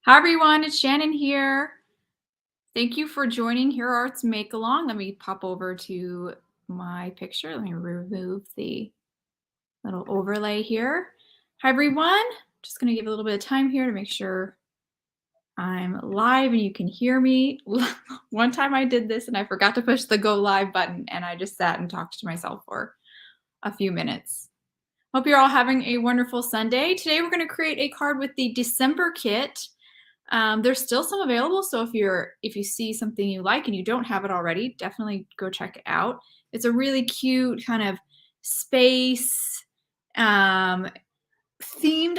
Hi everyone, it's Shannon here. Thank you for joining Hero Arts Make Along. Let me pop over to my picture. Let me remove the little overlay here. Hi everyone. Just going to give a little bit of time here to make sure I'm live and you can hear me. One time I did this and I forgot to push the go live button and I just sat and talked to myself for a few minutes. Hope you're all having a wonderful Sunday. Today we're going to create a card with the December kit. There's still some available, so if you see something you like and you don't have it already, definitely go check it out. It's a really cute kind of space themed.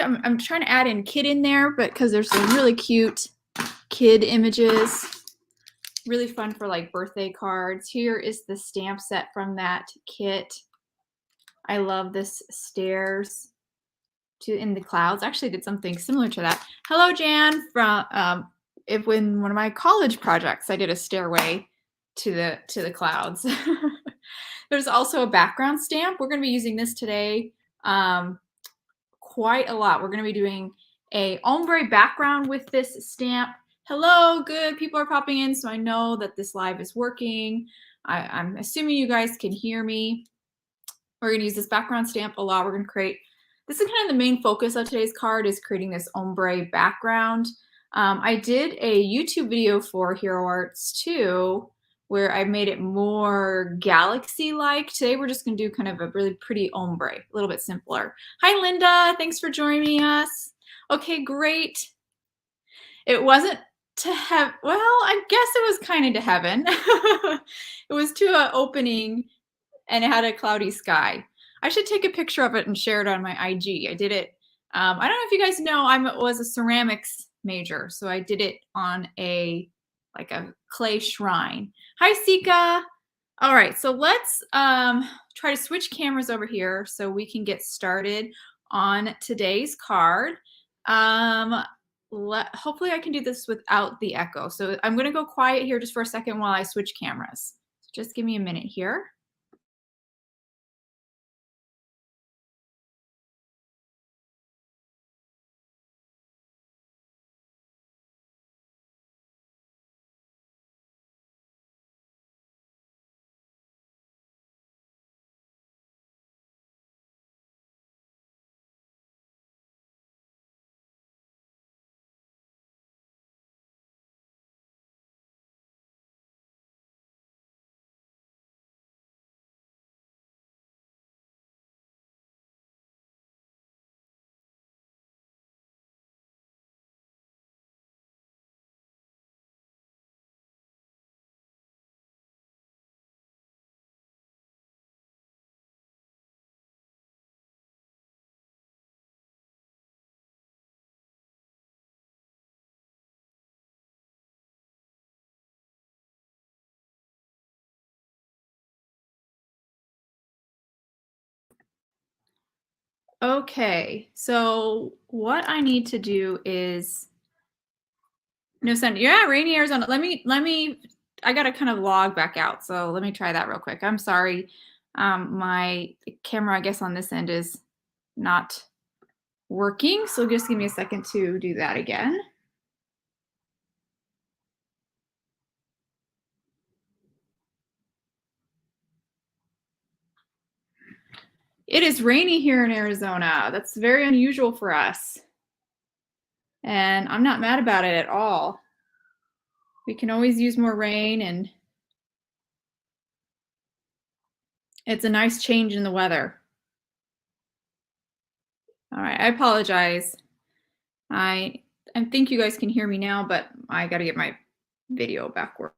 I'm trying to add in kid in there, but because there's some really cute kid images, really fun for like birthday cards. Here is the stamp set from that kit. I love this stairs in the clouds. I actually did something similar to that. Hello, Jan. From when one of my college projects, I did a stairway to the clouds. There's also a background stamp. We're going to be using this today quite a lot. We're going to be doing a ombre background with this stamp. Hello, good. People are popping in, so I know that this live is working. I'm assuming you guys can hear me. We're going to use this background stamp a lot. We're going to create, this is kind of the main focus of today's card, is creating this ombre background. I did a YouTube video for Hero Arts too, where I made it more galaxy-like. Today we're just going to do kind of a really pretty ombre, a little bit simpler. Hi, Linda. Thanks for joining us. Okay, great. It wasn't to have, well, I guess it was kind of to heaven. It was to an opening and it had a cloudy sky. I should take a picture of it and share it on my IG. I did it. I don't know if you guys know, I was a ceramics major, so I did it on like a clay shrine. Hi, Sika. All right, so let's try to switch cameras over here so we can get started on today's card. Hopefully I can do this without the echo. So I'm going to go quiet here just for a second while I switch cameras. Just give me a minute here. Okay, so what I need to do is yeah, rainy Arizona. Let me I gotta kind of log back out. So let me try that real quick. I'm sorry. My camera, I guess, on this end is not working. So just give me a second to do that again. It is rainy here in Arizona. That's very unusual for us. And I'm not mad about it at all. We can always use more rain, and it's a nice change in the weather. All right, I apologize. I think you guys can hear me now, but I got to get my video backward.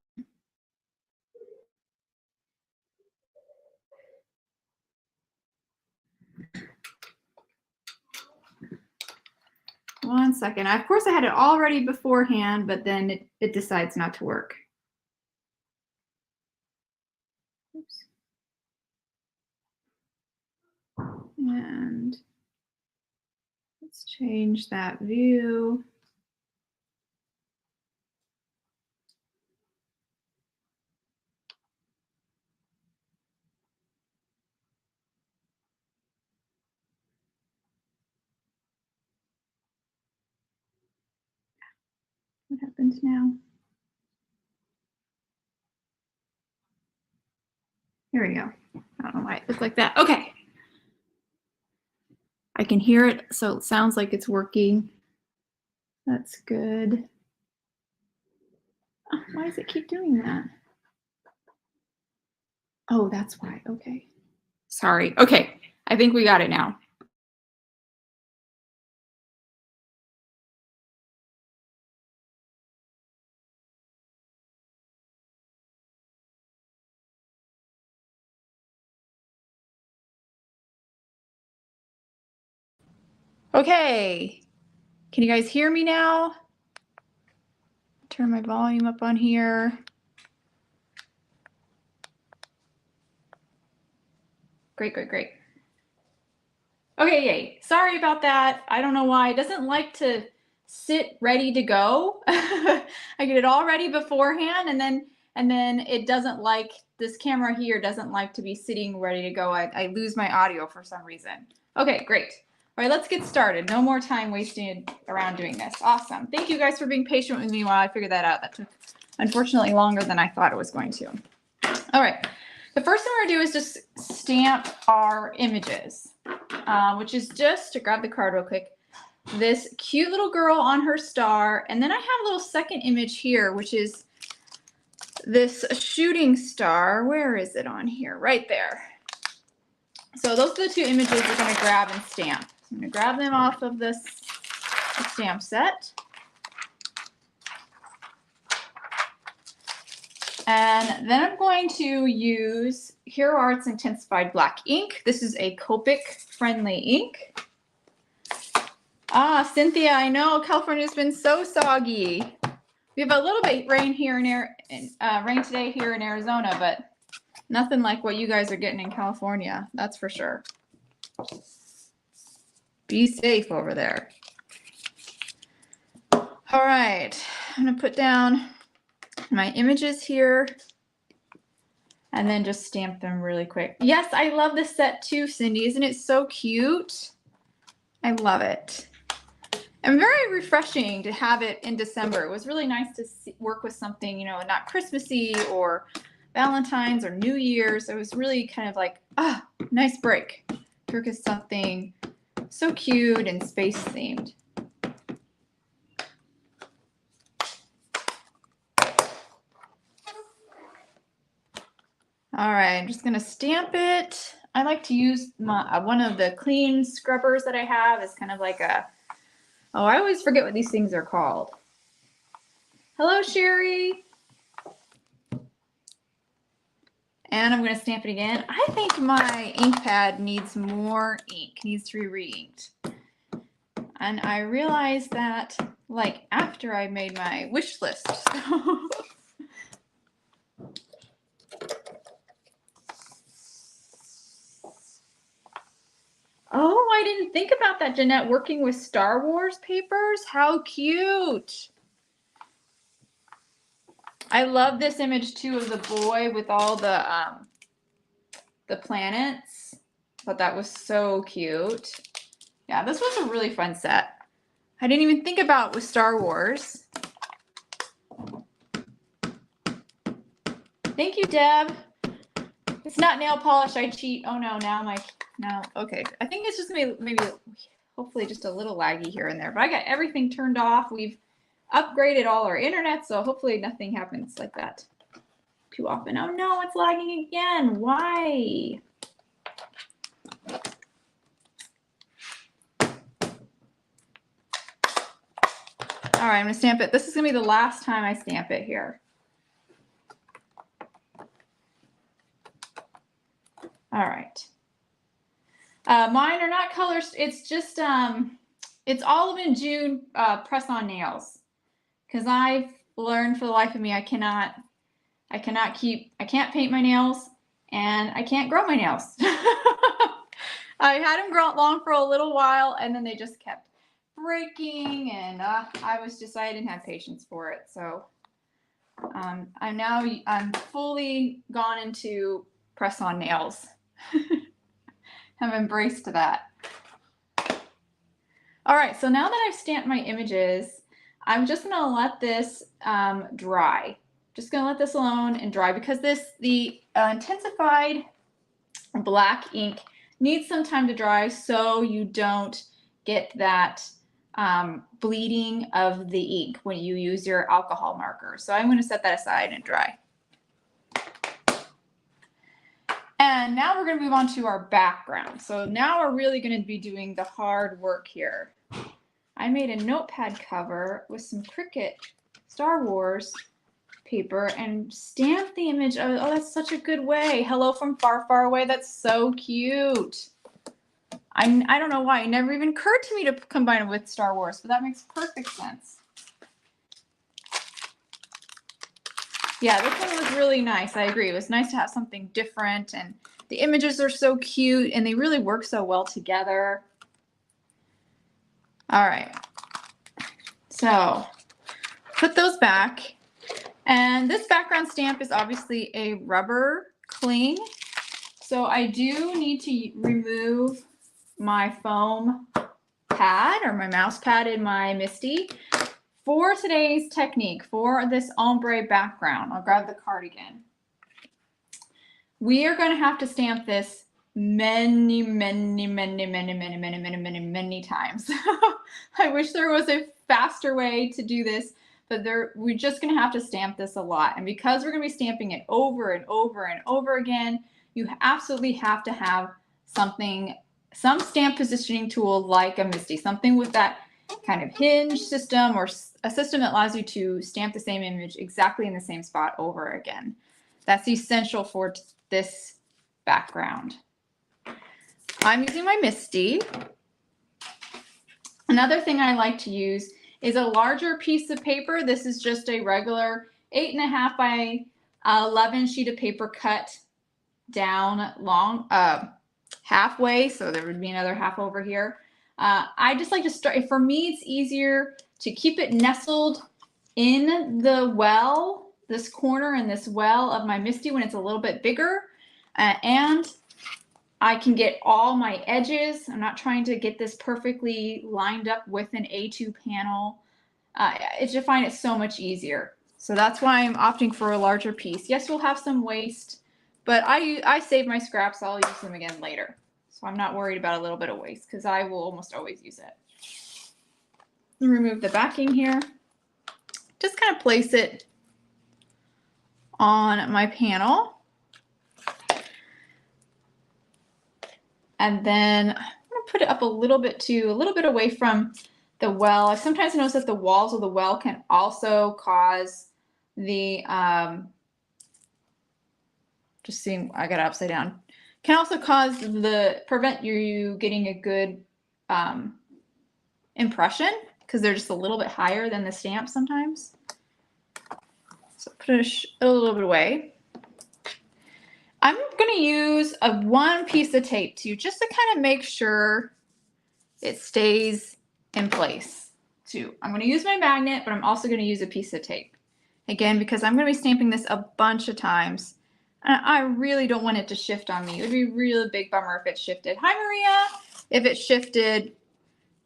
One second. Of course, I had it all ready beforehand, but then it decides not to work. Oops. And let's change that view. What happens now? Here we go. I don't know why it looked like that. Okay. I can hear it, so it sounds like it's working. That's good. Oh, why does it keep doing that? Oh, that's why. Okay. Sorry. Okay. I think we got it now. Okay. Can you guys hear me now? Turn my volume up on here. Great, great, great. Okay, yay. Sorry about that. I don't know why. It doesn't like to sit ready to go. I get it all ready beforehand, and then it doesn't like, this camera here doesn't like to be sitting ready to go. I lose my audio for some reason. Okay, great. All right, let's get started. No more time wasting around doing this. Awesome. Thank you guys for being patient with me while I figured that out. That took, unfortunately, longer than I thought it was going to. All right. The first thing we're going to do is just stamp our images, which is just, to grab the card real quick, this cute little girl on her star. And then I have a little second image here, which is this shooting star. Where is it on here? Right there. So those are the two images we're going to grab and stamp. So I'm going to grab them off of this stamp set. And then I'm going to use Hero Arts Intens-ified black ink. This is a Copic friendly ink. Ah, Cynthia, I know California's been so soggy. We have a little bit rain here rain today here in Arizona, but nothing like what you guys are getting in California. That's for sure. Be safe over there. All right, I'm gonna put down my images here and then just stamp them really quick. Yes, I love this set too, Cindy. Isn't it so cute? I love it. And very refreshing to have it in December. It was really nice to work with something, you know, not Christmassy or Valentine's or New Year's. It was really kind of like, ah, nice break. Work with something so cute and space themed. All right, I'm just gonna stamp it. I like to use my, one of the clean scrubbers that I have. It's kind of like a, oh, I always forget what these things are called. Hello, Sherry. And I'm going to stamp it again. I think my ink pad needs more ink, needs to be re-inked. And I realized that like after I made my wish list. Oh, I didn't think about that, Jeanette, working with Star Wars papers. How cute. I love this image too of the boy with all the planets. But that was so cute. Yeah, this was a really fun set. I didn't even think about with Star Wars. Thank you, Deb. It's not nail polish, I cheat. Oh no, now, okay. I think it's just maybe hopefully just a little laggy here and there, but I got everything turned off. We've upgraded all our internet, so hopefully nothing happens like that too often. Oh no, it's lagging again. Why? All right, I'm gonna stamp it. This is gonna be the last time I stamp it here. All right. Mine are not colors. It's just, it's Olive and June press-on nails. Because I've learned for the life of me, I can't paint my nails and I can't grow my nails. I had them grow long for a little while and then they just kept breaking and I didn't have patience for it. So I'm fully gone into press-on nails. Have embraced that. All right, so now that I've stamped my images, I'm just gonna let this dry. Just gonna let this alone and dry because the intensified black ink needs some time to dry so you don't get that bleeding of the ink when you use your alcohol marker. So I'm gonna set that aside and dry. And now we're going to move on to our background. So now we're really going to be doing the hard work here. I made a notepad cover with some Cricut Star Wars paper and stamped the image of, oh, that's such a good way. Hello from far, far away. That's so cute. I don't know why. It never even occurred to me to combine it with Star Wars, but that makes perfect sense. Yeah, this one was really nice. I agree. It was nice to have something different, and the images are so cute and they really work so well together. All right. So put those back. And this background stamp is obviously a rubber cling. So I do need to remove my foam pad or my mouse pad in my Misty. For today's technique, for this ombre background, I'll grab the cardigan. We are going to have to stamp this many times. I wish there was a faster way to do this, but we're just going to have to stamp this a lot. And because we're going to be stamping it over and over and over again, you absolutely have to have some stamp positioning tool like a Misty, something with that kind of hinge system or a system that allows you to stamp the same image exactly in the same spot over again. That's essential for this background. I'm using my Misty. Another thing I like to use is a larger piece of paper. This is just a regular 8.5 by 11 sheet of paper cut down long, halfway, so there would be another half over here. I just like to start, for me it's easier to keep it nestled in the well, this corner and this well of my Misty when it's a little bit bigger, and I can get all my edges. I'm not trying to get this perfectly lined up with an A2 panel. I just find it so much easier. So that's why I'm opting for a larger piece. Yes, we'll have some waste, but I save my scraps. I'll use them again later. So I'm not worried about a little bit of waste because I will almost always use it. Remove the backing here. Just kind of place it on my panel. And then I'm going to put it up a little bit away from the well. Sometimes I notice that the walls of the well can also cause the, just seeing, I got it upside down, can also prevent you getting a good impression because they're just a little bit higher than the stamp sometimes. So put it a little bit away. I'm going to use one piece of tape too, just to kind of make sure it stays in place too. I'm going to use my magnet, but I'm also going to use a piece of tape. Again, because I'm going to be stamping this a bunch of times. And I really don't want it to shift on me. It would be a really big bummer if it shifted. Hi, Maria. If it shifted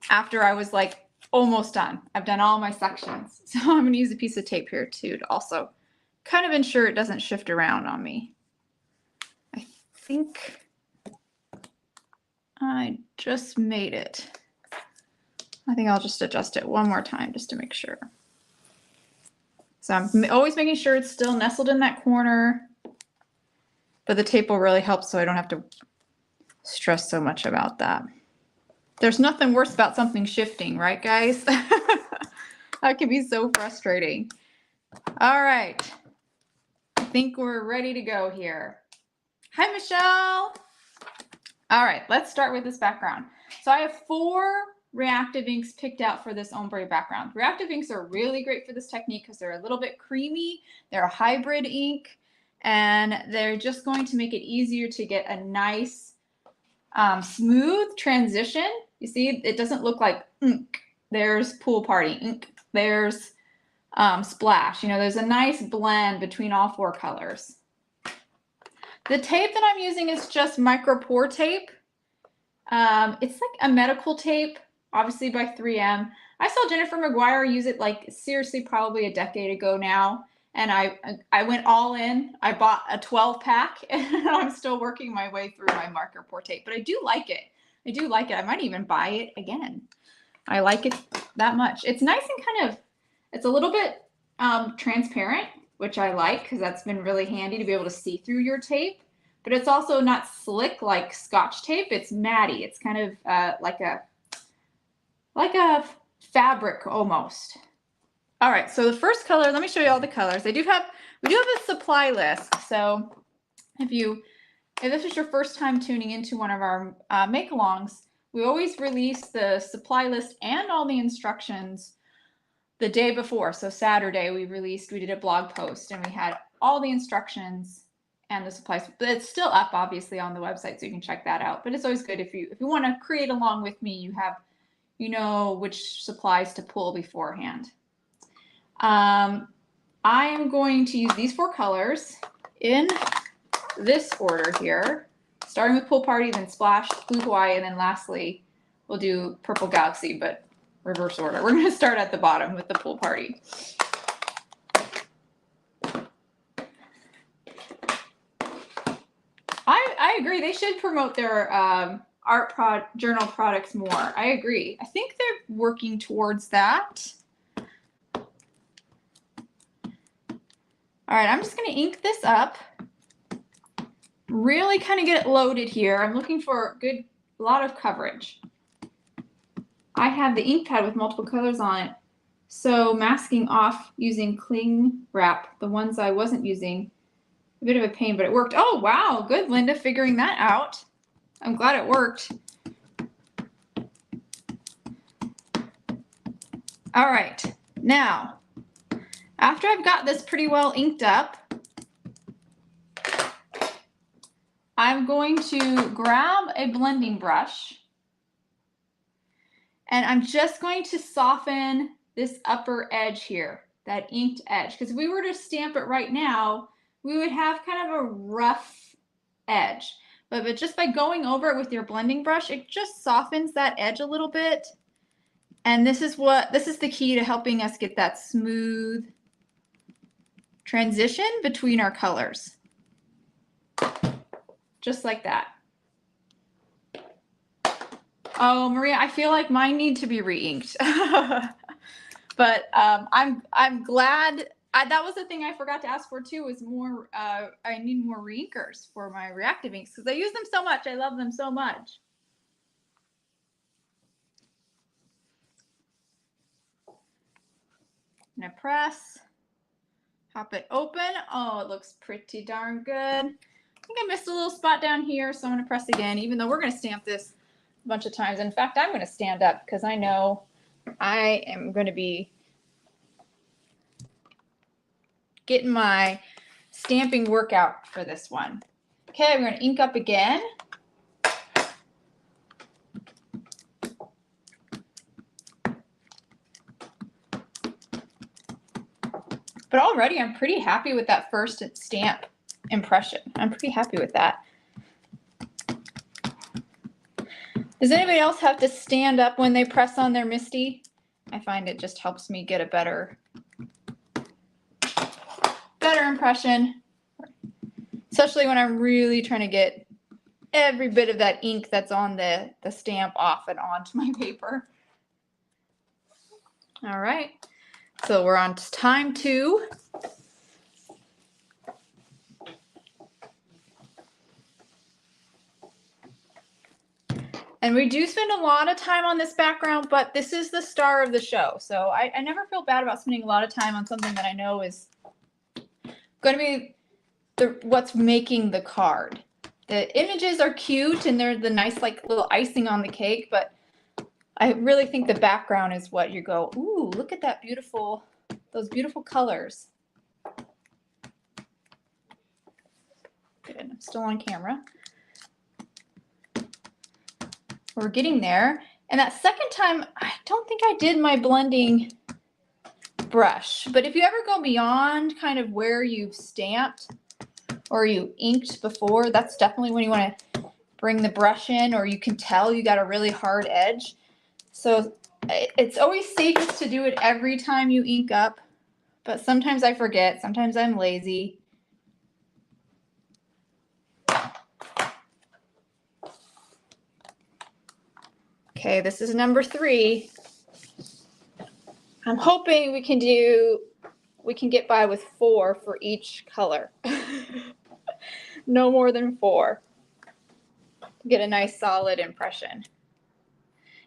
after I was like almost done. I've done all my sections. So I'm going to use a piece of tape here too to also kind of ensure it doesn't shift around on me. I think I just made it. I think I'll just adjust it one more time just to make sure. So I'm always making sure it's still nestled in that corner. But the tape will really help so I don't have to stress so much about that. There's nothing worse about something shifting, right, guys? That can be so frustrating. All right. I think we're ready to go here. Hi, Michelle. All right, let's start with this background. So I have 4 reactive inks picked out for this ombre background. Reactive inks are really great for this technique because they're a little bit creamy. They're a hybrid ink. And they're just going to make it easier to get a nice smooth transition. You see, it doesn't look like ink. There's pool party ink. There's splash. You know, there's a nice blend between all 4 colors. The tape that I'm using is just micro pour tape. It's like a medical tape, obviously by 3M. I saw Jennifer McGuire use it like seriously probably a decade ago now. And I went all in. I bought a 12 pack and I'm still working my way through my marker pour tape, but I do like it. I do like it. I might even buy it again. I like it that much. It's nice and kind of, it's a little bit transparent, which I like because that's been really handy to be able to see through your tape. But it's also not slick like Scotch tape. It's matty. It's kind of like a fabric almost. All right, so the first color, let me show you all the colors. We do have a supply list. So if this is your first time tuning into one of our make-alongs, we always release the supply list and all the instructions the day before. So Saturday we did a blog post and we had all the instructions and the supplies. But it's still up obviously on the website, so you can check that out. But it's always good if you want to create along with me, you know which supplies to pull beforehand. I am going to use these 4 colors in this order here, starting with Pool Party, then Splash, Blue Hawaii, and then lastly we'll do Purple Galaxy, but reverse order. We're going to start at the bottom with the Pool Party. I agree. They should promote their journal products more. I agree. I think they're working towards that. All right, I'm just going to ink this up. Really kind of get it loaded here. I'm looking for a lot of coverage. I have the ink pad with multiple colors on it, so masking off using cling wrap, the ones I wasn't using, a bit of a pain, but it worked. Oh, wow, good, Linda, figuring that out. I'm glad it worked. All right, now, after I've got this pretty well inked up, I'm going to grab a blending brush and I'm just going to soften this upper edge here, that inked edge. Because if we were to stamp it right now, we would have kind of a rough edge. But just by going over it with your blending brush, it just softens that edge a little bit. And this is the key to helping us get that smooth transition between our colors. Just like that. Oh, Maria, I feel like mine need to be re-inked. But I'm glad. That was the thing I forgot to ask for too, was more, I need more re-inkers for my reactive inks because I use them so much. I love them so much. I'm gonna press, pop it open. Oh, it looks pretty darn good. I think I missed a little spot down here, so I'm going to press again, even though we're going to stamp this a bunch of times. In fact, I'm going to stand up because I know I am going to be getting my stamping workout for this one. Okay, I'm going to ink up again. But already I'm pretty happy with that first stamp impression. I'm pretty happy with that. Does anybody else have to stand up when they press on their MISTI? I find it just helps me get a better impression, especially when I'm really trying to get every bit of that ink that's on the stamp off and onto my paper. All right, so we're on time 2. And we do spend a lot of time on this background, but this is the star of the show. So I never feel bad about spending a lot of time on something that I know is going to be what's making the card. The images are cute and they're the nice like little icing on the cake, but I really think the background is what you go, ooh, look at that those beautiful colors. Good, I'm still on camera. We're getting there. And that second time, I don't think I did my blending brush. But if you ever go beyond kind of where you've stamped or you inked before, that's definitely when you want to bring the brush in, or you can tell you got a really hard edge. So It's always safest to do it every time you ink up, but sometimes I forget, sometimes I'm lazy. Okay, this is number 3. I'm hoping we can get by with 4 for each color. No more than 4. Get a nice solid impression.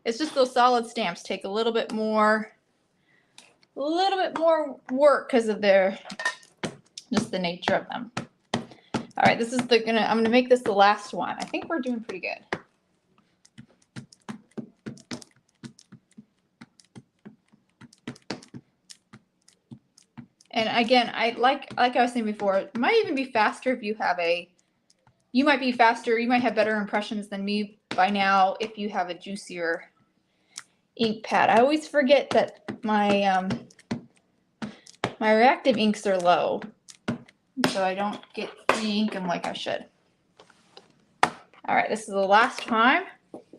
It's just those solid stamps take a little bit more work because of just the nature of them. All right, this is I'm gonna make this the last one. I think we're doing pretty good. And again, like I was saying before, it might even be faster if you have you might be faster, you might have better impressions than me by now if you have a juicier ink pad. I always forget that my reactive inks are low, so I don't get re-ink them like I should. All right, this is the last time.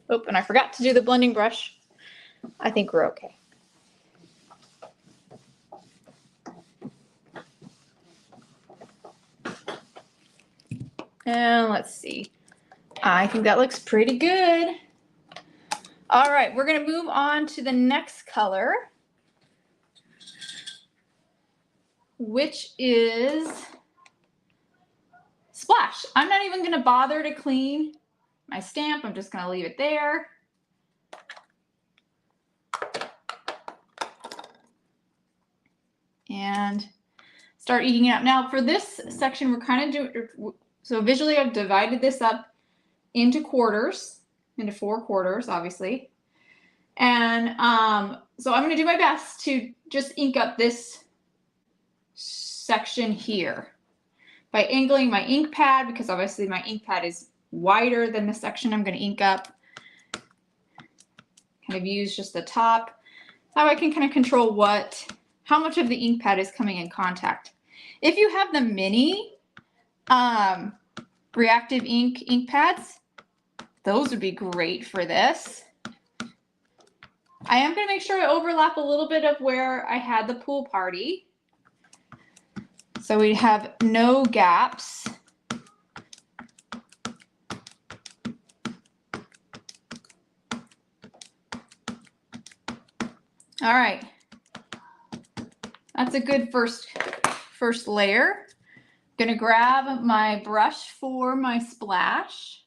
Oh, and I forgot to do the blending brush. I think we're okay. And let's see. I think that looks pretty good. All right, we're going to move on to the next color, which is Splash. I'm not even going to bother to clean my stamp. I'm just going to leave it there. And start eating it up. Now for this section, we're kind of doing, so visually I've divided this up into quarters, into 4 quarters, obviously. And so I'm going to do my best to just ink up this section here by angling my ink pad, because obviously my ink pad is wider than the section I'm going to ink up. Kind of use just the top. How I can kind of control how much of the ink pad is coming in contact. If you have the mini reactive ink pads, those would be great for this. I am going to make sure I overlap a little bit of where I had the pool party, so we have no gaps. All right, that's a good first layer. I'm going to grab my brush for my splash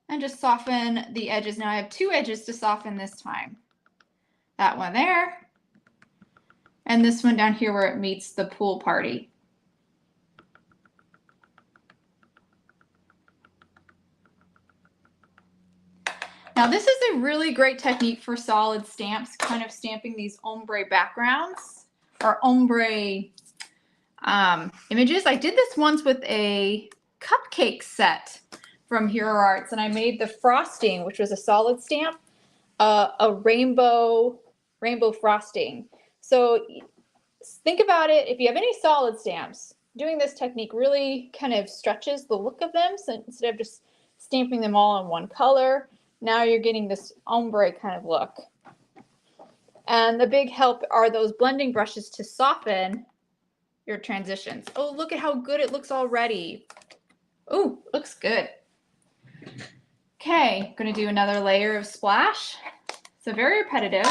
and just soften the edges. Now I have 2 edges to soften this time. That one there, and this one down here where it meets the pool party. Now this is a really great technique for solid stamps, kind of stamping these ombre backgrounds or ombre images. I did this once with a cupcake set from Hero Arts, and I made the frosting, which was a solid stamp, a rainbow frosting. So think about it, if you have any solid stamps, doing this technique really kind of stretches the look of them. So instead of just stamping them all in one color, now you're getting this ombre kind of look. And the big help are those blending brushes to soften your transitions. Oh, look at how good it looks already. Oh, looks good. Okay, going to do another layer of splash. So very repetitive.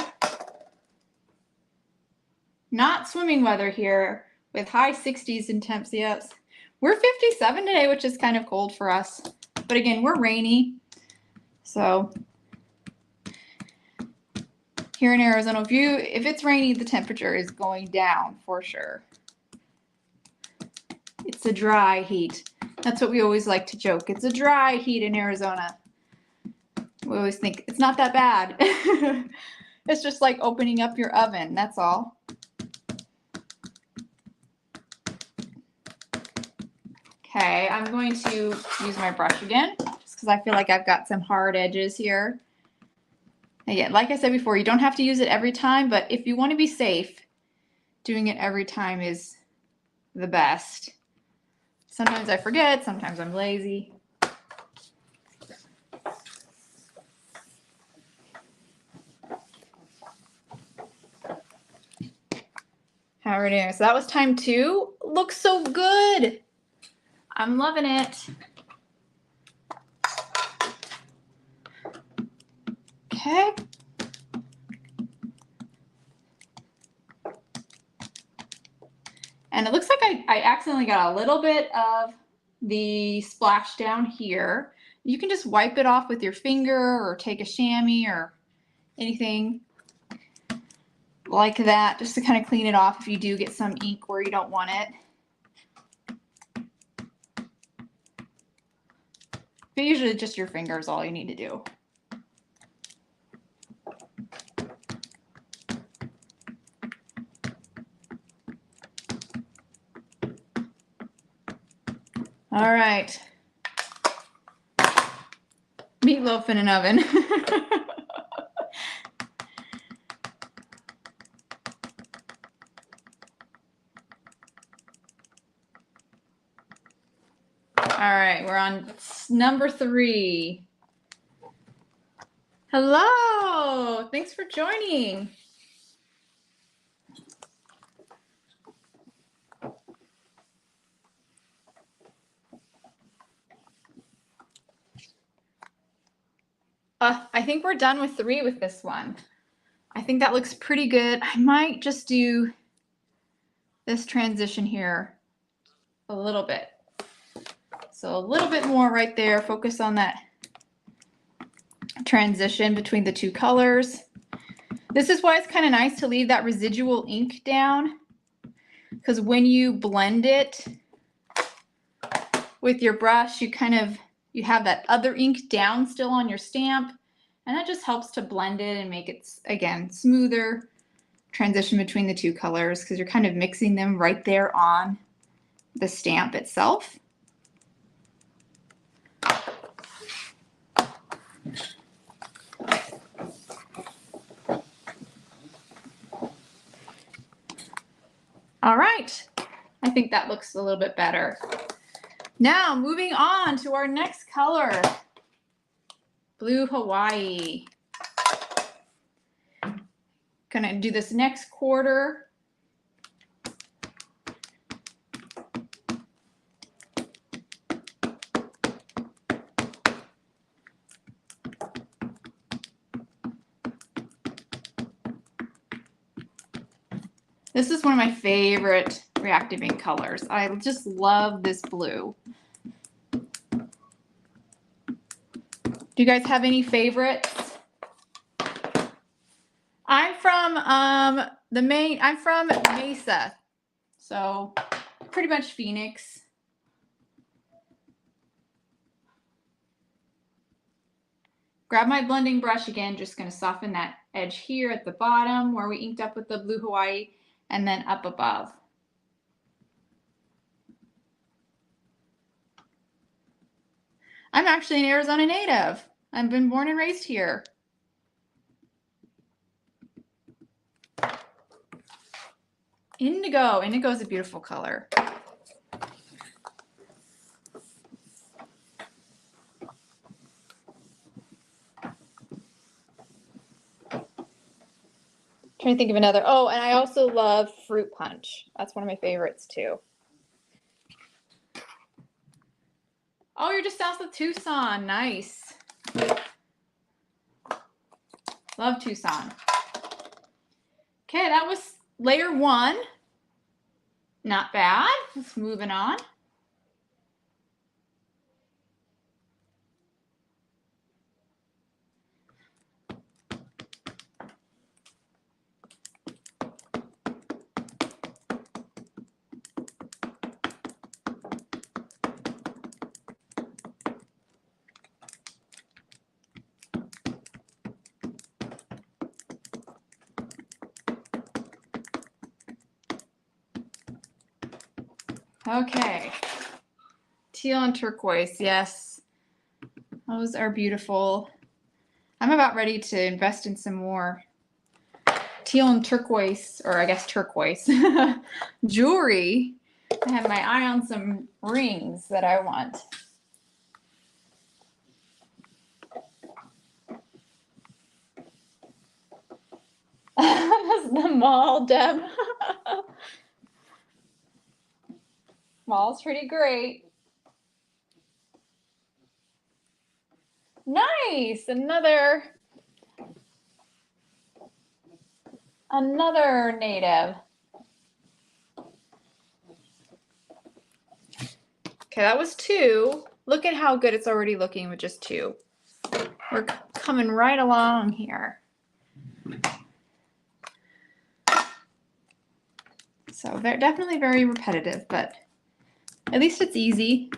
Not swimming weather here with high 60s in temps. Yes, we're 57 today, which is kind of cold for us. But again, we're rainy. So here in Arizona, if it's rainy, the temperature is going down for sure. It's a dry heat. That's what we always like to joke. It's a dry heat in Arizona. We always think it's not that bad. It's just like opening up your oven, that's all. Okay, I'm going to use my brush again, just because I feel like I've got some hard edges here. Again, like I said before, you don't have to use it every time, but if you want to be safe, doing it every time is the best. Sometimes I forget, sometimes I'm lazy. How are we doing? So that was time 2. Looks so good. I'm loving it. Okay. And it looks like I accidentally got a little bit of the splash down here. You can just wipe it off with your finger or take a chamois or anything like that just to kind of clean it off if you do get some ink where you don't want it. But usually just your finger is all you need to do. All right. Meatloaf in an oven. All right, we're on number 3. Hello, thanks for joining. I think we're done with 3 with this one. I think that looks pretty good. I might just do this transition here a little bit. So a little bit more right there. Focus on that transition between the 2 colors. This is why it's kind of nice to leave that residual ink down, because when you blend it with your brush, you have that other ink down still on your stamp, and that just helps to blend it and make it, again, smoother transition between the 2 colors, because you're kind of mixing them right there on the stamp itself. All right, I think that looks a little bit better. Now moving on to our next color, Blue Hawaii. Gonna do this next quarter. This is one of my favorite reactive ink colors. I just love this blue. Do you guys have any favorites? I'm from I'm from Mesa, so pretty much Phoenix. Grab my blending brush again, just going to soften that edge here at the bottom where we inked up with the Blue Hawaii, and then up above. I'm actually an Arizona native. I've been born and raised here. Indigo. Indigo is a beautiful color. Trying to think of another. Oh, and I also love Fruit Punch. That's one of my favorites too. Oh, you're just south of Tucson. Nice. Love Tucson. Okay, that was layer 1. Not bad. Let's moving on. Okay, teal and turquoise, yes, those are beautiful. I'm about ready to invest in some more teal and turquoise, or I guess turquoise, jewelry. I have my eye on some rings that I want. That's the mall, Deb. Small's pretty great. Nice, another native. Okay, that was 2. Look at how good it's already looking with just 2. We're coming right along here. So they're definitely very repetitive, but at least it's easy.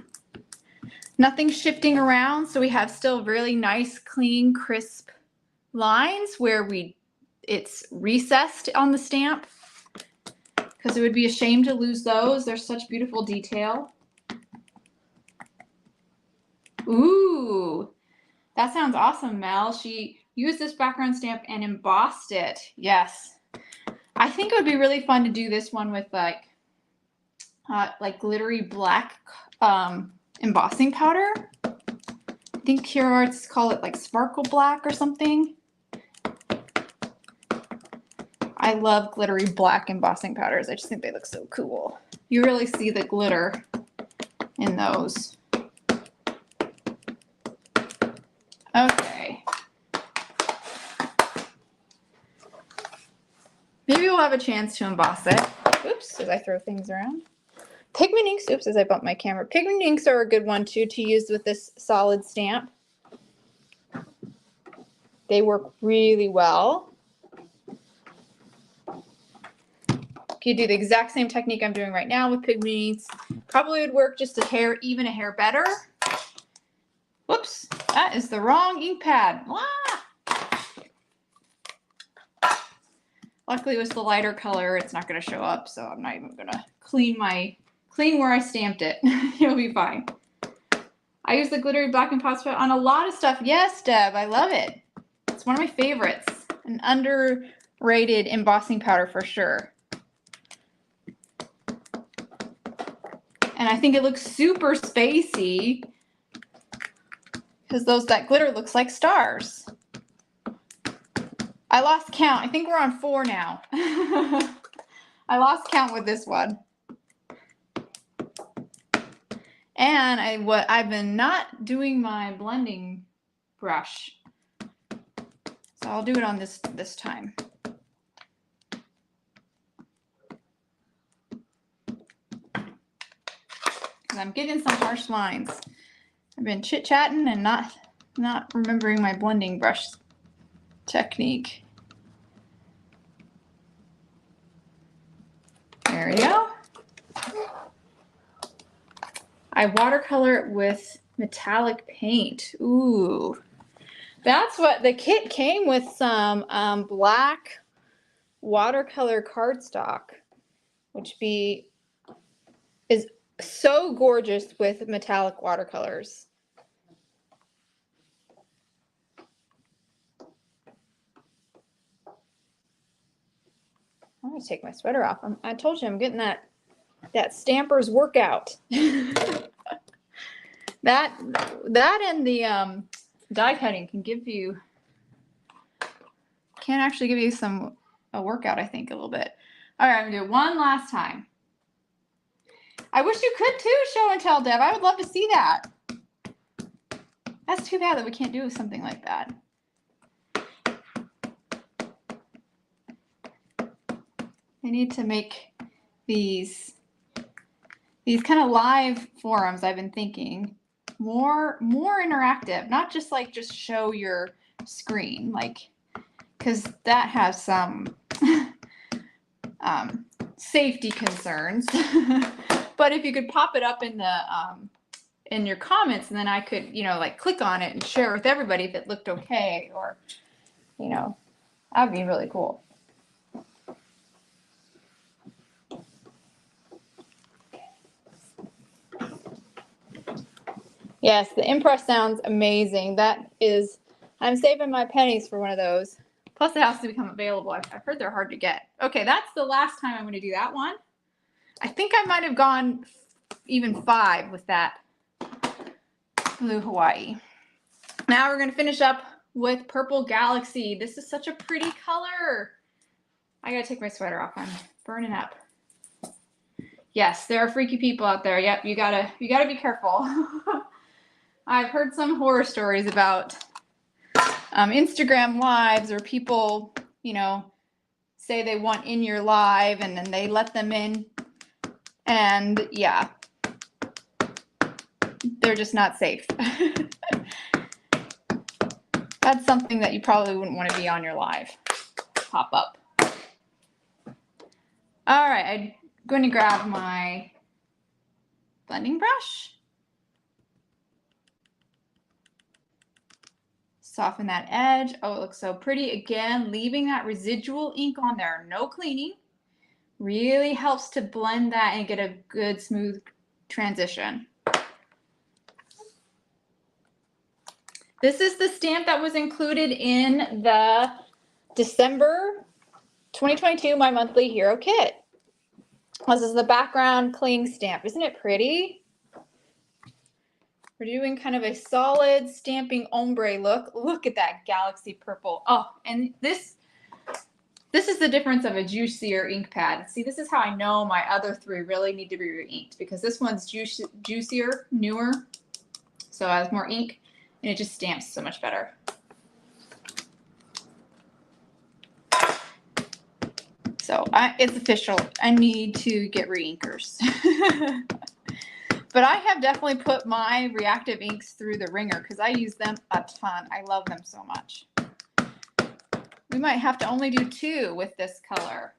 Nothing shifting around, so we have still really nice, clean, crisp lines where it's recessed on the stamp, because it would be a shame to lose those. They're such beautiful detail. Ooh, that sounds awesome, Mel. She used this background stamp and embossed it. Yes. I think it would be really fun to do this one with like glittery black embossing powder. I think Hero Arts call it like sparkle black or something. I love glittery black embossing powders. I just think they look so cool. You really see the glitter in those. Okay. Maybe we'll have a chance to emboss it. Oops, as I throw things around. Pigment inks, oops, as I bump my camera. Pigment inks are a good one too to use with this solid stamp. They work really well. You do the exact same technique I'm doing right now with pigment inks. Probably would work just even a hair better. Whoops, that is the wrong ink pad. Ah! Luckily, it was the lighter color. It's not going to show up, so I'm not even going to clean where I stamped it. It'll be fine. I use the glittery black embossing on a lot of stuff. Yes, Deb, I love it. It's one of my favorites. An underrated embossing powder for sure. And I think it looks super spacey because that glitter looks like stars. I lost count. I think we're on 4 now. I lost count with this one. And I've been not doing my blending brush. So I'll do it on this time. Because I'm getting some harsh lines. I've been chit-chatting and not remembering my blending brush technique. There we go. I watercolor it with metallic paint. Ooh, that's what the kit came with. Some black watercolor cardstock, which is so gorgeous with metallic watercolors. I'm gonna take my sweater off. I told you I'm getting that stamper's workout. that and the die cutting can actually give you a workout, I think, a little bit. All right, I'm gonna do it one last time. I wish you could too, show and tell, Deb. I would love to see that. That's too bad that we can't do something like that. I need to make these kind of live forums, I've been thinking, more interactive, not just show your screen, because that has some safety concerns. But if you could pop it up in the in your comments, and then I could, click on it and share with everybody if it looked okay, or, that'd be really cool. Yes, the impress sounds amazing. I'm saving my pennies for one of those. Plus it has to become available. I've heard they're hard to get. Okay, that's the last time I'm going to do that one. I think I might have gone even 5 with that Blue Hawaii. Now we're going to finish up with Purple Galaxy. This is such a pretty color. I gotta take my sweater off. I'm burning up. Yes, there are freaky people out there. Yep, you gotta be careful. I've heard some horror stories about Instagram lives, or people, you know, say they want in your live and then they let them in, and yeah, they're just not safe. That's something that you probably wouldn't want to be on your live. Pop up. All right, I'm going to grab my blending brush. Soften that edge. Oh, it looks so pretty. Again, leaving that residual ink on there. No cleaning. Really helps to blend that and get a good smooth transition. This is the stamp that was included in the December 2022 My Monthly Hero Kit. This is the background cling stamp. Isn't it pretty? We're doing kind of a solid stamping ombre look. Look at that galaxy purple. Oh, and this is the difference of a juicier ink pad. See, this is how I know my other three really need to be re-inked, because this one's juicier, newer, so it has more ink, and it just stamps so much better. So it's official. I need to get re-inkers. But I have definitely put my reactive inks through the ringer because I use them a ton. I love them so much. We might have to only do 2 with this color.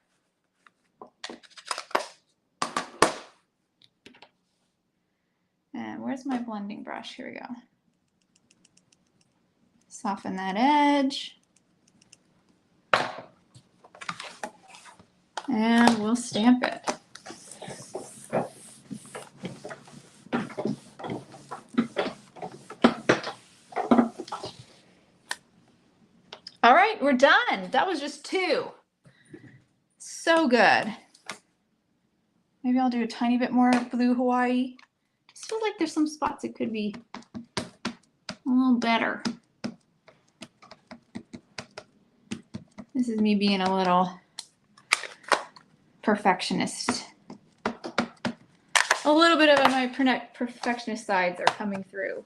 And where's my blending brush? Here we go. Soften that edge. And we'll stamp it. All right, we're done. That was just 2. So good. Maybe I'll do a tiny bit more blue Hawaii. I just feel like there's some spots it could be a little better. This is me being a little perfectionist. A little bit of my perfectionist sides are coming through.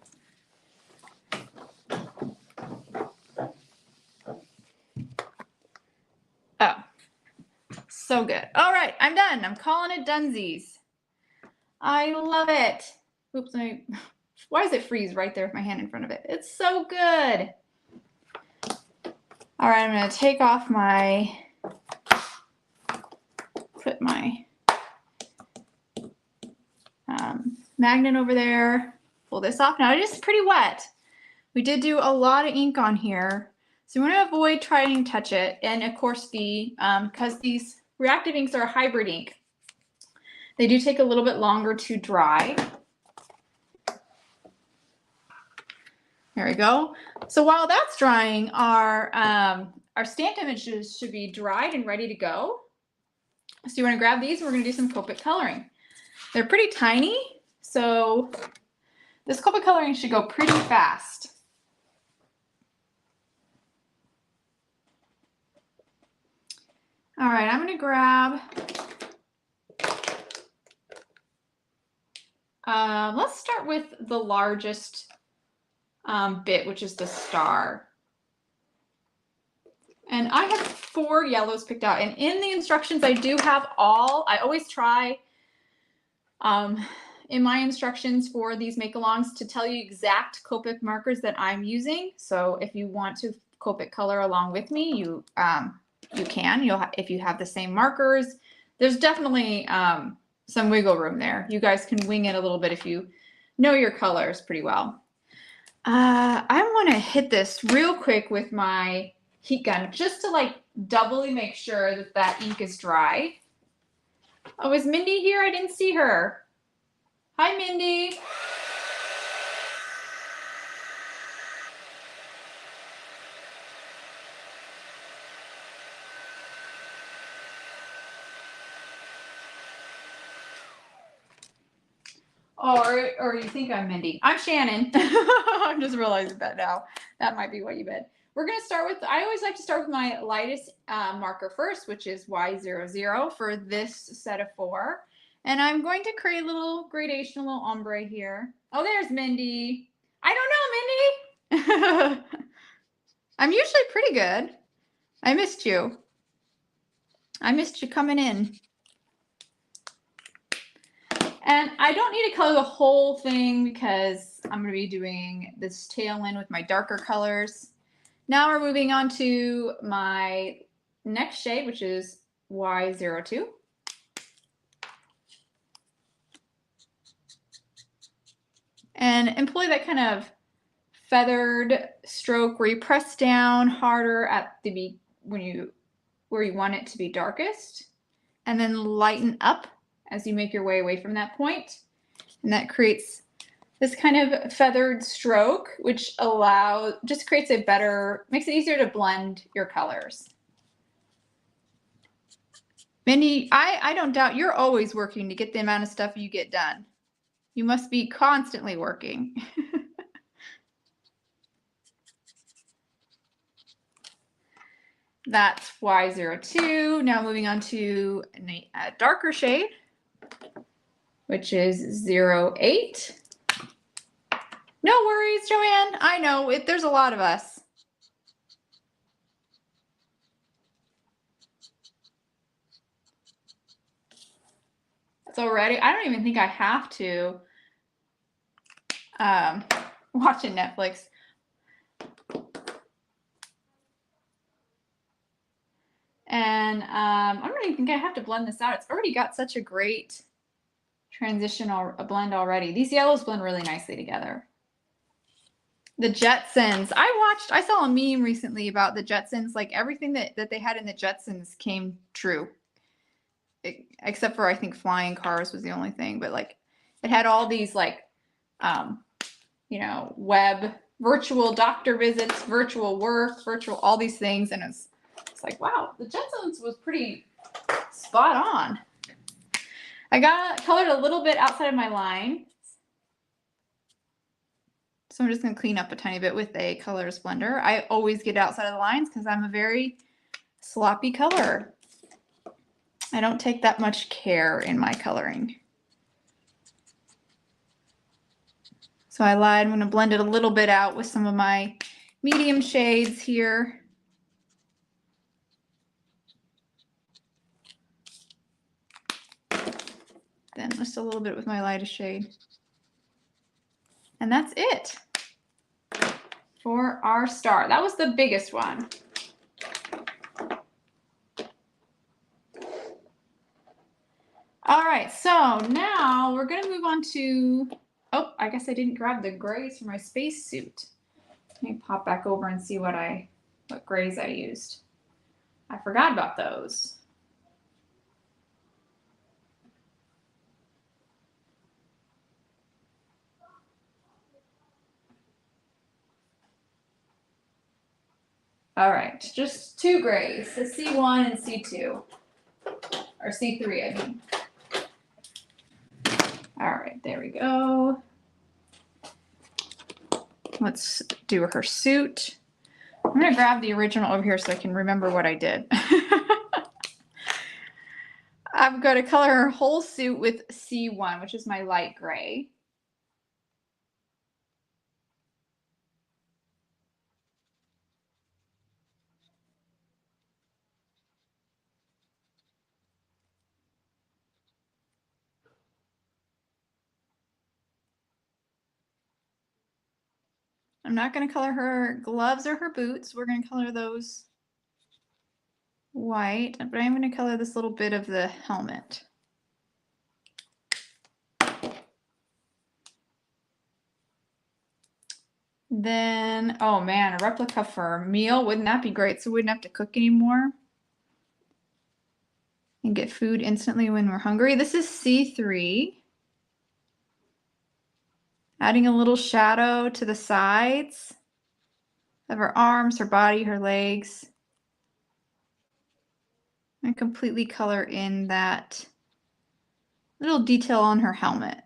Oh, so good. All right, I'm done. I'm calling it dunsies. I love it. Oops, why does it freeze right there with my hand in front of it? It's so good. All right, I'm going to take off my, put my magnet over there, pull this off. Now it is pretty wet. We did do a lot of ink on here, so we want to avoid trying to touch it. And of course, because these reactive inks are a hybrid ink, they do take a little bit longer to dry. There we go. So while that's drying, our stamped images should be dried and ready to go. So you want to grab these, and we're going to do some Copic coloring. They're pretty tiny, so this Copic coloring should go pretty fast. All right, I'm going to grab, let's start with the largest bit, which is the star. And I have 4 yellows picked out, and in the instructions I do have I always try in my instructions for these make-alongs to tell you exact Copic markers that I'm using. So if you want to Copic color along with me, you can. If you have the same markers, there's definitely some wiggle room there. You guys can wing it a little bit if you know your colors pretty well. I want to hit this real quick with my heat gun just to like doubly make sure that that ink is dry. Oh, is Mindy here? I didn't see her. Hi, Mindy. Or you think I'm Mindy. I'm Shannon. I'm just realizing that now. That might be what you meant. we're going to start with, I always like to start with my lightest marker first, which is Y00 for this set of 4. And I'm going to create a little gradation, a little ombre here. Oh, there's Mindy. I don't know, Mindy. I'm usually pretty good. I missed you. I missed you coming in. And I don't need to color the whole thing because I'm going to be doing this tail end with my darker colors. Now we're moving on to my next shade, which is Y02. And employ that kind of feathered stroke where you press down harder at the where you want it to be darkest, and then lighten up as you make your way away from that point. And that creates this kind of feathered stroke, which just creates makes it easier to blend your colors. Mindy, I don't doubt you're always working to get the amount of stuff you get done. You must be constantly working. That's Y02. Now moving on to a darker shade, which is 08. No worries, Joanne. I know there's a lot of us. It's already, I don't even think I have to watching Netflix. And I don't even think I have to blend this out. It's already got such a great transition or a blend already. These yellows blend really nicely together. The Jetsons. I saw a meme recently about the Jetsons. Like everything that they had in the Jetsons came true. Except for I think flying cars was the only thing. But like it had all these like you know, web, virtual doctor visits, virtual work, virtual all these things, and it's like, wow, the Jetsons was pretty spot on. I got colored a little bit outside of my line. So I'm just going to clean up a tiny bit with a colors blender. I always get outside of the lines because I'm a very sloppy colorer. I don't take that much care in my coloring. So I lied. I'm going to blend it a little bit out with some of my medium shades here. Then just a little bit with my lightest shade. And that's it for our star. That was the biggest one. All right, so now we're going to move on to, oh, I guess I didn't grab the grays for my space suit. Let me pop back over and see what grays I used. I forgot about those. All right, just 2 grays, the C1 and C2, or C3, I mean. All right, there we go. Let's do her suit. I'm gonna grab the original over here so I can remember what I did. I'm gonna color her whole suit with C1, which is my light gray. I'm not going to color her gloves or her boots. We're going to color those white, but I'm going to color this little bit of the helmet. Then, oh man, a replica for a meal. Wouldn't that be great? So we wouldn't have to cook anymore and get food instantly when we're hungry. This is C3. Adding a little shadow to the sides of her arms, her body, her legs. And completely color in that little detail on her helmet.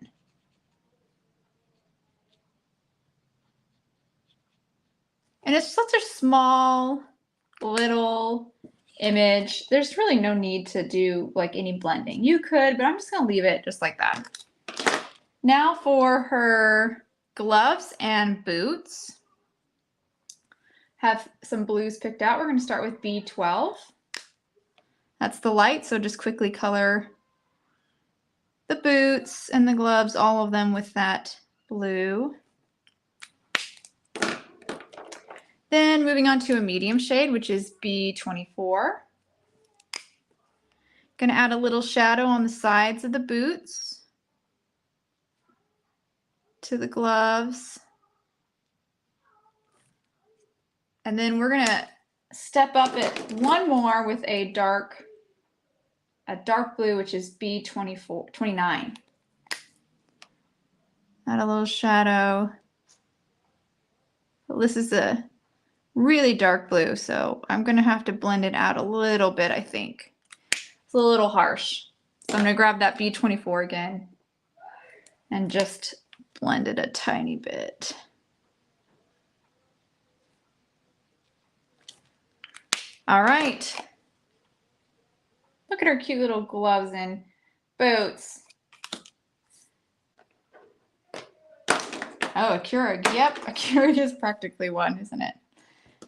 And it's such a small little image. There's really no need to do like any blending. You could, but I'm just gonna leave it just like that. Now for her gloves and boots. Have some blues picked out. We're gonna start with B12. That's the light, so just quickly color the boots and the gloves, all of them with that blue. Then moving on to a medium shade, which is B24. Gonna add a little shadow on the sides of the boots, to the gloves. And then we're gonna step up it one more with a dark blue, which is B29. Add a little shadow. This is a really dark blue, so I'm gonna have to blend it out a little bit, I think. It's a little harsh. So I'm gonna grab that B24 again and just blend it a tiny bit. All right. Look at her cute little gloves and boots. Oh, a Keurig. Yep, a Keurig is practically one, isn't it?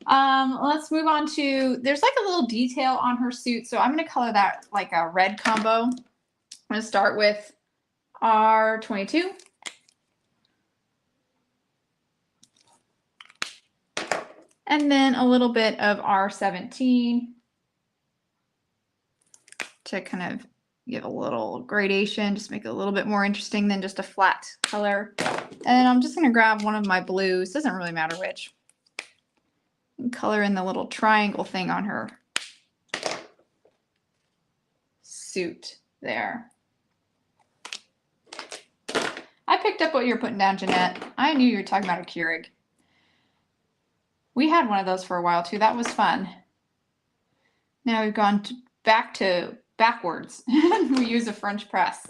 Let's move on to, there's like a little detail on her suit, so I'm going to color that like a red combo. I'm going to start with R22. And then a little bit of R17 to kind of give a little gradation, just make it a little bit more interesting than just a flat color. And I'm just going to grab one of my blues, doesn't really matter which, and color in the little triangle thing on her suit there. I picked up what you're putting down, Jeanette. I knew you were talking about a Keurig. We had one of those for a while too. That was fun. Now we've gone backwards. We use a French press.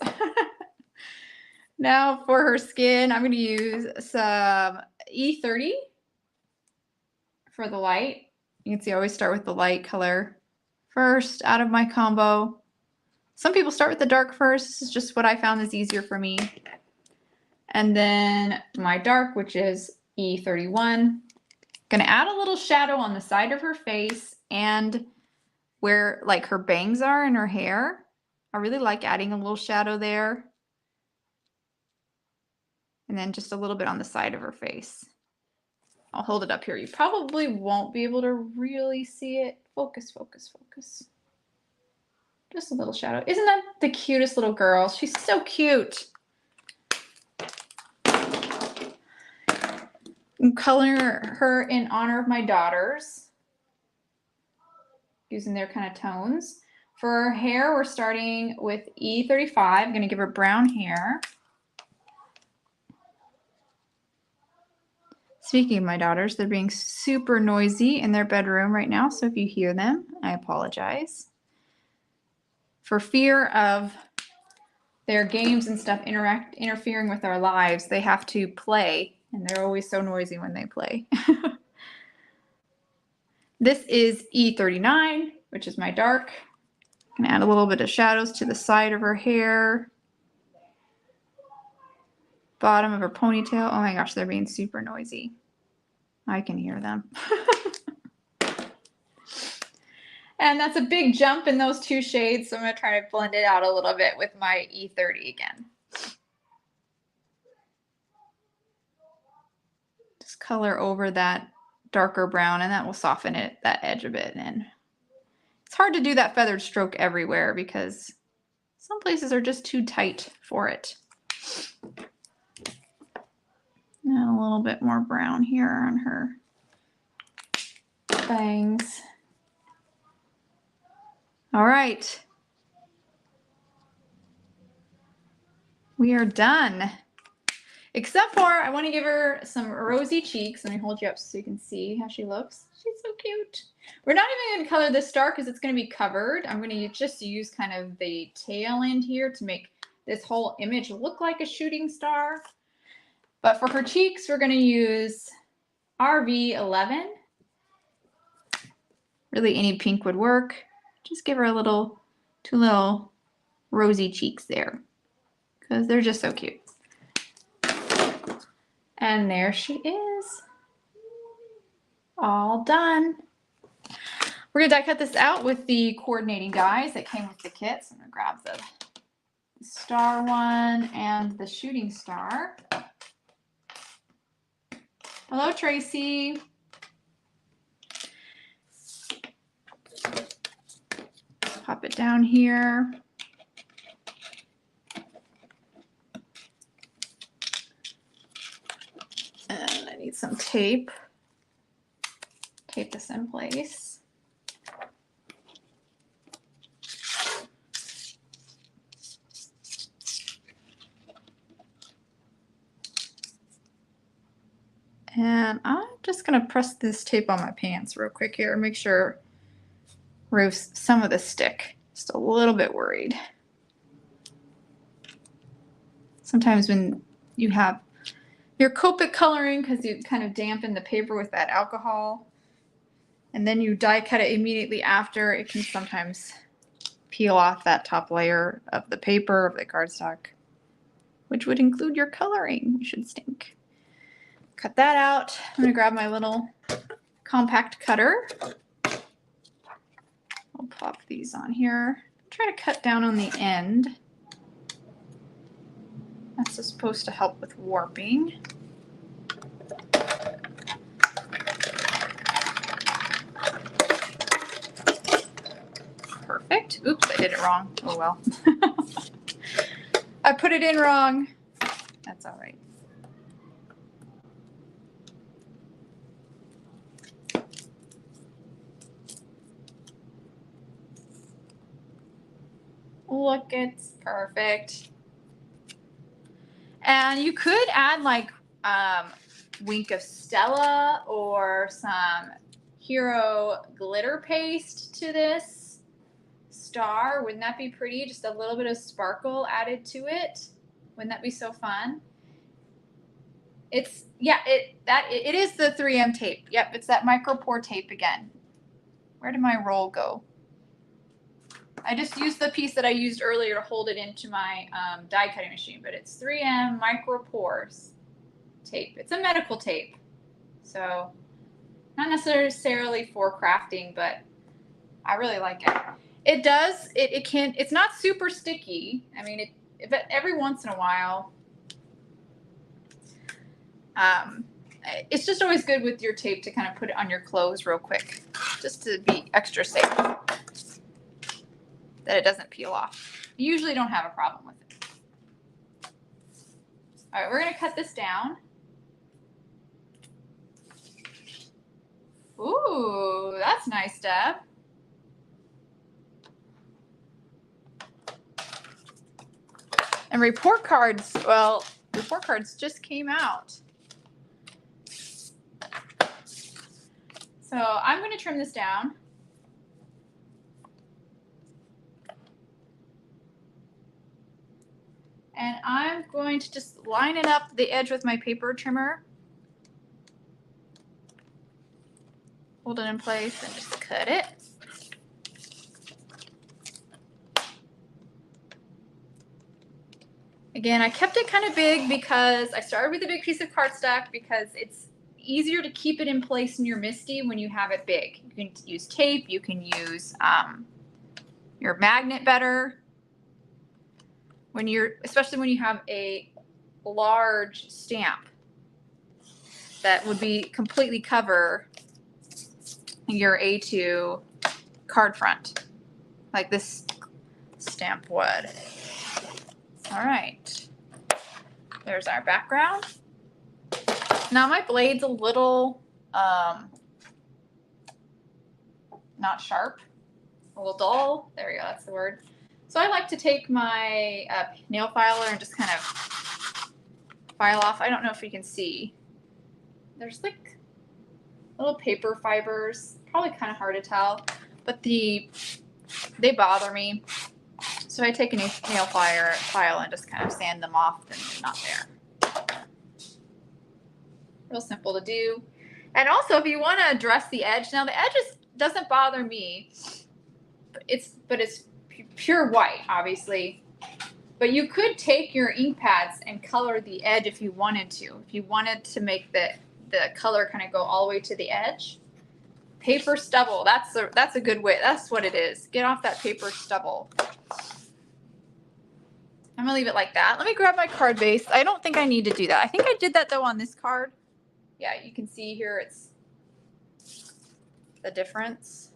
Now for her skin, I'm going to use some E30 for the light. You can see I always start with the light color first out of my combo. Some people start with the dark first. This is just what I found is easier for me. And then my dark, which is E31. Gonna add a little shadow on the side of her face and where like her bangs are in her hair. I really like adding a little shadow there. And then just a little bit on the side of her face. I'll hold it up here. You probably won't be able to really see it. Focus, focus, focus. Just a little shadow. Isn't that the cutest little girl? She's so cute. I'm coloring her in honor of my daughters, using their kind of tones. For her hair, we're starting with E35. I'm going to give her brown hair. Speaking of my daughters, they're being super noisy in their bedroom right now, so if you hear them, I apologize. For fear of their games and stuff interfering with our lives, they have to play, and they're always so noisy when they play. This is E39, which is my dark. I'm gonna add a little bit of shadows to the side of her hair, bottom of her ponytail. Oh my gosh, they're being super noisy. I can hear them. And that's a big jump in those two shades, so I'm gonna try to blend it out a little bit with my E30 again. Just color over that darker brown, and that will soften it, that edge a bit. And it's hard to do that feathered stroke everywhere because some places are just too tight for it. And a little bit more brown here on her bangs. All right. We are done. Except for I want to give her some rosy cheeks. Let me hold you up so you can see how she looks. She's so cute. We're not even going to color this star because it's going to be covered. I'm going to just use kind of the tail end here to make this whole image look like a shooting star. But for her cheeks, we're going to use RV11. Really any pink would work. Just give her a little, 2 little rosy cheeks there because they're just so cute. And there she is. All done. We're gonna die cut this out with the coordinating dies that came with the kit. So I'm gonna grab the star one and the shooting star. Hello, Tracy. Pop it down here. And I need some tape. Tape this in place. And I'm just gonna press this tape on my pants real quick here, make sure removes some of the stick. Just a little bit worried. Sometimes when you have your Copic coloring, because you kind of dampen the paper with that alcohol, and then you die cut it immediately after, it can sometimes peel off that top layer of the paper, of the cardstock, which would include your coloring, which should stink. Cut that out. I'm gonna grab my little compact cutter. I'll pop these on here. Try to cut down on the end. That's just supposed to help with warping. Perfect. Oops, I did it wrong. Oh well. I put it in wrong. That's all right. Look, it's perfect. And you could add like Wink of Stella or some Hero glitter paste to this star. Wouldn't that be pretty? Just a little bit of sparkle added to it. Wouldn't that be so fun? It's, yeah, it is the 3M tape. Yep, it's that micro pour tape again. Where did my roll go? I just used the piece that I used earlier to hold it into my die cutting machine, but it's 3M micro pores tape. It's a medical tape, so not necessarily for crafting, but I really like it. It does, it's not super sticky. I mean, but every once in a while, it's just always good with your tape to kind of put it on your clothes real quick, just to be extra safe that it doesn't peel off. You usually don't have a problem with it. All right, we're gonna cut this down. Ooh, that's nice, Deb. And report cards, well, report cards just came out. So I'm going to trim this down. And I'm going to just line it up the edge with my paper trimmer. Hold it in place and just cut it. Again, I kept it kind of big because I started with a big piece of cardstock because it's easier to keep it in place in your MISTI when you have it big. You can use tape, you can use your magnet better. When especially when you have a large stamp that would be completely cover your A2 card front, like this stamp would. All right, there's our background. Now my blade's a little not sharp, a little dull. There we go, that's the word. So I like to take my nail filer and just kind of file off. I don't know if you can see. There's like little paper fibers, probably kind of hard to tell, but they bother me. So I take a nail file and just kind of sand them off, then they're not there. Real simple to do. And also, if you want to address the edge, now the edge doesn't bother me. But it's pure white, obviously. But you could take your ink pads and color the edge if you wanted to. If you wanted to make the color kind of go all the way to the edge. Paper stubble, that's a good way. That's what it is. Get off that paper stubble. I'm gonna leave it like that. Let me grab my card base. I don't think I need to do that. I think I did that though on this card. Yeah, you can see here it's the difference.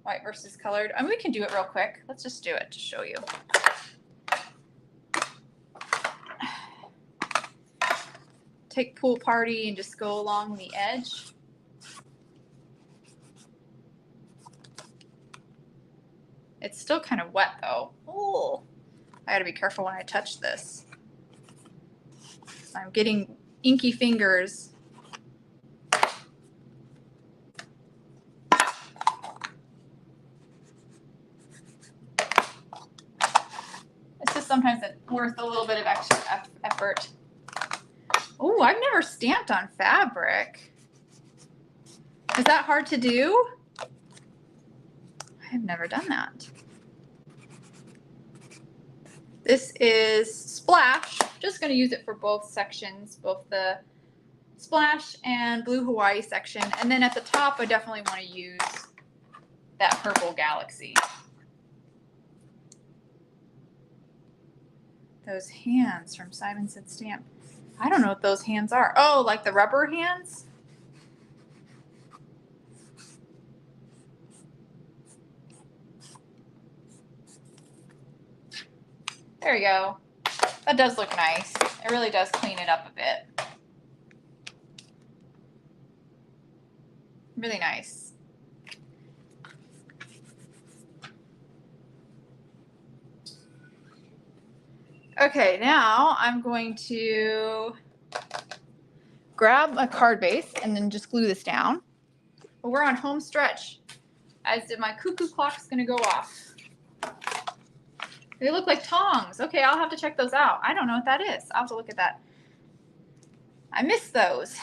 White versus colored. I mean, we can do it real quick. Let's just do it to show you. Take Pool Party and just go along the edge. It's still kind of wet though. Oh, I gotta be careful when I touch this. I'm getting inky fingers. It's just sometimes worth a little bit of extra effort. Oh, I've never stamped on fabric. Is that hard to do? I have never done that. This is Splash. Just going to use it for both sections, both the Splash and Blue Hawaii section. And then at the top, I definitely want to use that Purple Galaxy. Those hands from Simon Said Stamp. I don't know what those hands are. Oh, like the rubber hands? There you go. That does look nice. It really does clean it up a bit. Really nice. Okay, now I'm going to grab a card base and then just glue this down. But we're on home stretch. As did my cuckoo clock's gonna go off. They look like tongs. Okay, I'll have to check those out. I don't know what that is. I'll have to look at that. I missed those.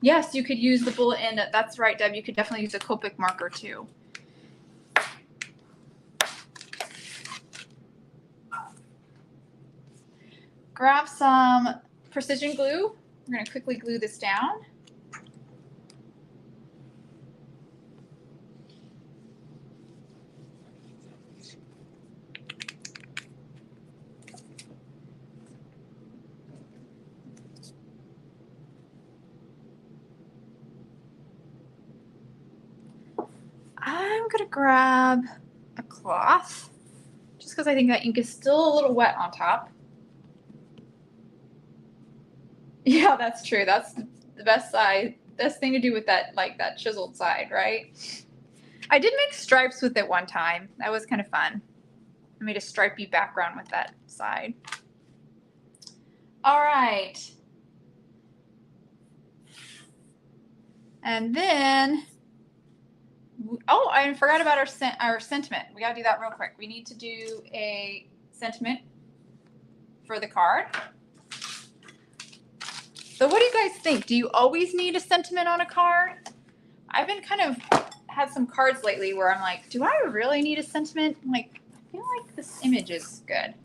Yes, you could use the bullet end. That's right, Deb. You could definitely use a Copic marker too. Grab some precision glue. We're going to quickly glue this down. I'm going to grab a cloth just because I think that ink is still a little wet on top. Yeah, that's true. That's the best side. Best thing to do with that, like that chiseled side, right? I did make stripes with it one time. That was kind of fun. I made a stripy background with that side. All right. And then, oh, I forgot about our sentiment. We got to do that real quick. We need to do a sentiment for the card. So what do you guys think? Do you always need a sentiment on a card? I've been kind of had some cards lately where I'm like, do I really need a sentiment? I'm like, I feel like this image is good.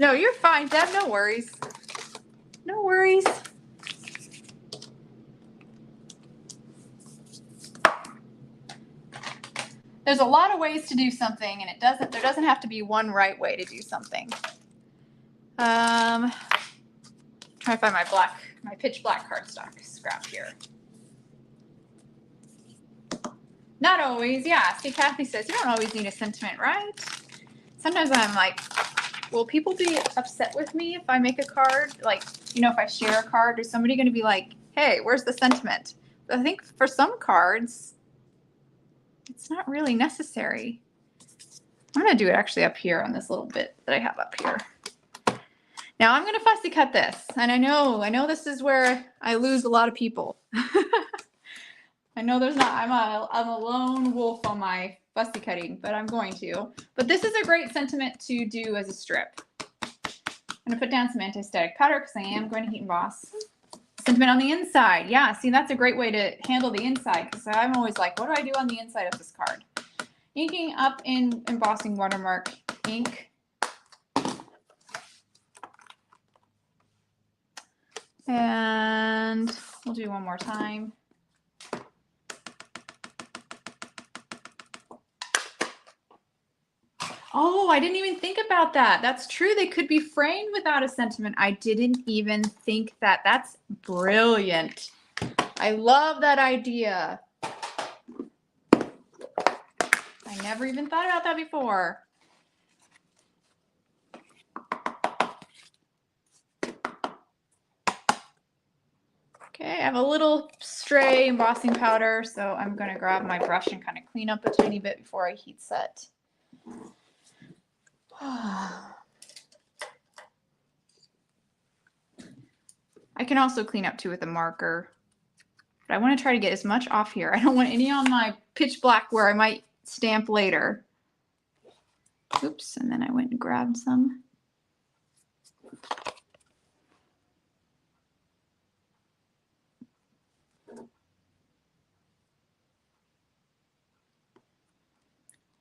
No, you're fine, Deb. No worries. No worries. There's a lot of ways to do something, and there doesn't have to be one right way to do something. Try to find my pitch black cardstock scrap here. Not always, yeah. See, Kathy says you don't always need a sentiment, right? Sometimes I'm like, will people be upset with me if I make a card? Like, you know, if I share a card, is somebody going to be like, hey, where's the sentiment? But I think for some cards, it's not really necessary. I'm going to do it actually up here on this little bit that I have up here. Now I'm going to fussy cut this. And I know this is where I lose a lot of people. I know I'm a lone wolf on my fussy cutting, but I'm going to. But this is a great sentiment to do as a strip. going to put down some anti-static powder because I am going to heat emboss. Sentiment on the inside. Yeah, see, that's a great way to handle the inside because I'm always like, what do I do on the inside of this card? Inking up in embossing watermark ink. And we'll do one more time. Oh, I didn't even think about that. That's true. They could be framed without a sentiment. I didn't even think that. That's brilliant. I love that idea. I never even thought about that before. Okay, I have a little stray embossing powder, so I'm going to grab my brush and kind of clean up a tiny bit before I heat set. I can also clean up too with a marker, but I want to try to get as much off here. I don't want any on my pitch black where I might stamp later. Oops, and then I went and grabbed some.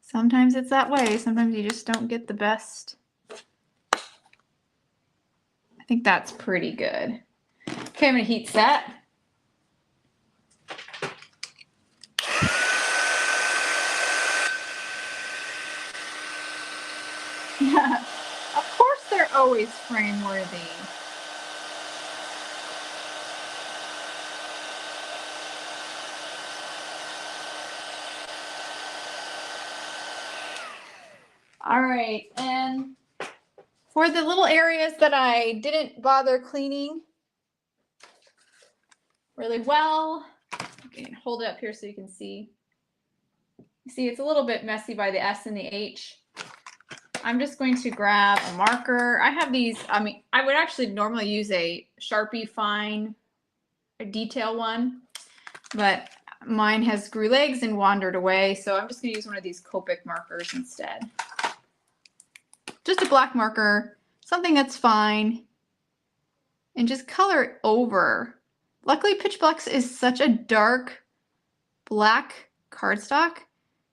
Sometimes it's that way. Sometimes you just don't get the best. I think that's pretty good. Okay, I'm going to heat set. Of course they're always frame worthy. All right, and for the little areas that I didn't bother cleaning really well, you can hold it up here so you can see. See, it's a little bit messy by the S and the H. I'm just going to grab a marker. I have these, I mean, I would actually normally use a Sharpie fine, a detail one, but mine has grew legs and wandered away, so I'm just going to use one of these Copic markers instead. Just a black marker, something that's fine, and just color it over. Luckily, Pitch Black is such a dark black cardstock.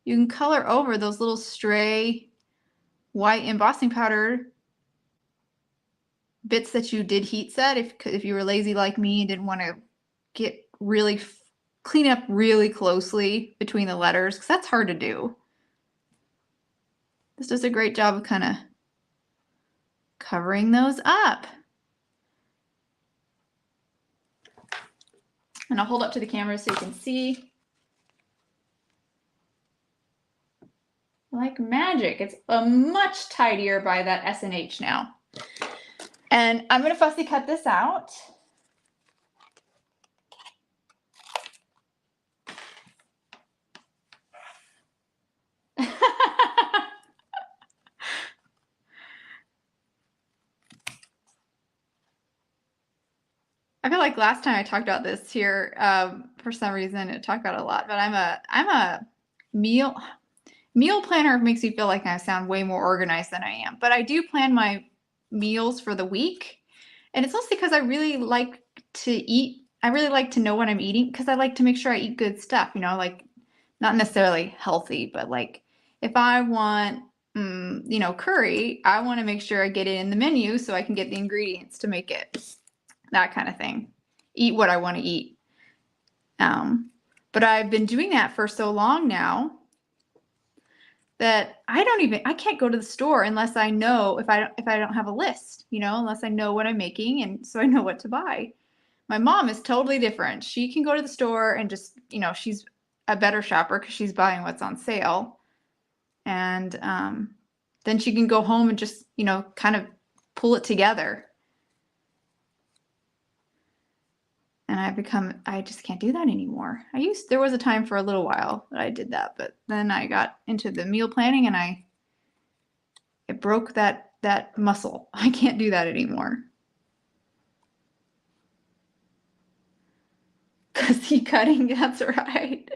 You can color over those little stray white embossing powder bits that you did heat set if you were lazy like me and didn't want to get really clean up really closely between the letters, because that's hard to do. This does a great job of kind of covering those up. And I'll hold up to the camera so you can see. Like magic. It's a much tidier by that S and H now. And I'm going to fussy cut this out. I feel like last time I talked about this here, for some reason I talk about it a lot, but I'm a meal planner. Makes me feel like I sound way more organized than I am, but I do plan my meals for the week, and it's also because I really like to eat. I really like to know what I'm eating because I like to make sure I eat good stuff, you know, like not necessarily healthy, but like if I want, you know, curry, I want to make sure I get it in the menu so I can get the ingredients to make it. That kind of thing. Eat what I want to eat. But I've been doing that for so long now that I can't go to the store unless I know if I don't have a list, you know, unless I know what I'm making and so I know what to buy. My mom is totally different. She can go to the store and just, you know, she's a better shopper because she's buying what's on sale. And then she can go home and just, you know, kind of pull it together. And I just can't do that anymore. There was a time for a little while that I did that, but then I got into the meal planning and it broke that muscle. I can't do that anymore. Fussy cutting, that's right.